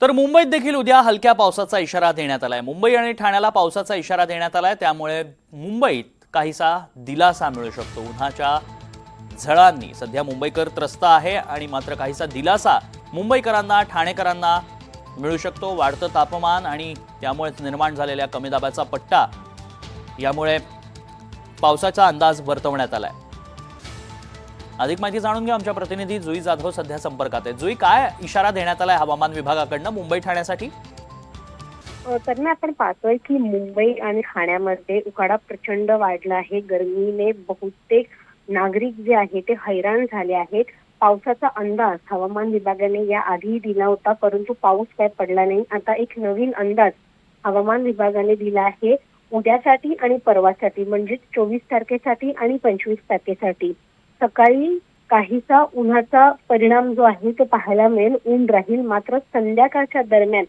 तर मुंबईत देखील उद्या हलक्या पावसाचा इशारा देण्यात आलाय। मुंबई आणि ठाण्याला पावसाचा इशारा देण्यात आलाय, त्यामुळे मुंबईत काहीसा दिलासा मिळू शकतो। उन्हाच्या झळांनी सध्या मुंबईकर त्रस्त आहे आणि मात्र काहीसा दिलासा मुंबईकरांना ठाणेकरांना मिळू शकतो। वाढतं तापमान आणि त्यामुळे निर्माण झालेल्या कमी दाबाचा पट्टा यामुळे पावसाचा अंदाज वर्तवण्यात आलाय। अधिक माहिती जाणून घ्या आमच्या प्रतिनिधी जुई जाधव सध्या संपर्कात आहे। जुई, काय इशारा देण्यात आलाय हवामान विभागाकडून मुंबई ठाण्यासाठी? तर आपण पाहतोय की मुंबई आणि ठाण्यामध्ये उकाडा प्रचंड वाढला आहे। गर्मीने बहुतेक नागरिक जे आहे ते हैराण झाले आहेत। पावसाचा अंदाज हवामान विभागाने या आधी दिला होता, परंतु पाऊस काय पडला नाही। आता एक नवीन अंदाज हवामान विभागाने दिला आहे उद्यासाठी आणि परवासाठी, म्हणजे 24 तारखेसाठी आणि 25 तारखेसाठी। सकाळी काहीसा उन्हाचा परिणाम जो आहे तो पाहायला मिळेल, ऊन राहील, मात्र संध्याकाळच्या दरम्यान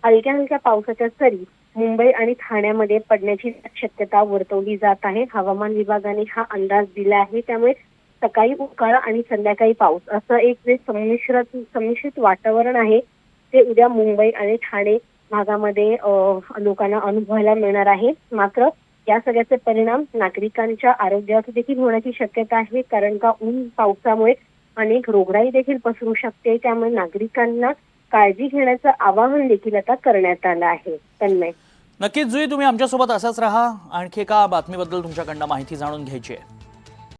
हलक्या हलक्या पावसाच्या सरी मुंबई आणि ठाण्यामध्ये पडण्याची शक्यता वर्तवली जात आहे। हवामान विभागाने हा अंदाज दिला आहे, त्यामुळे सकाळी उकाळा आणि संध्याकाळी पाऊस असं एक जे संमिश्रित वातावरण आहे ते उद्या मुंबई आणि ठाणे भागामध्ये लोकांना अनुभवायला मिळणार आहे। मात्र या सगळ्याचे परिणाम नागरिकांच्या आरोग्यावर देखील होण्याची शक्यता आहे, कारण का ऊन पावसामुळे अनेक रोगराई देखील पसरू शकते। त्यामुळे नागरिकांना काळजी घेण्याचं आवाहन देखील आता करण्यात आलं आहे। तन्मय, नक्कीच जुई, तुम्ही आमच्यासोबत असाच राहा। आणखी एका बातमीबद्दल तुमच्याकडनं माहिती जाणून घ्यायची आहे।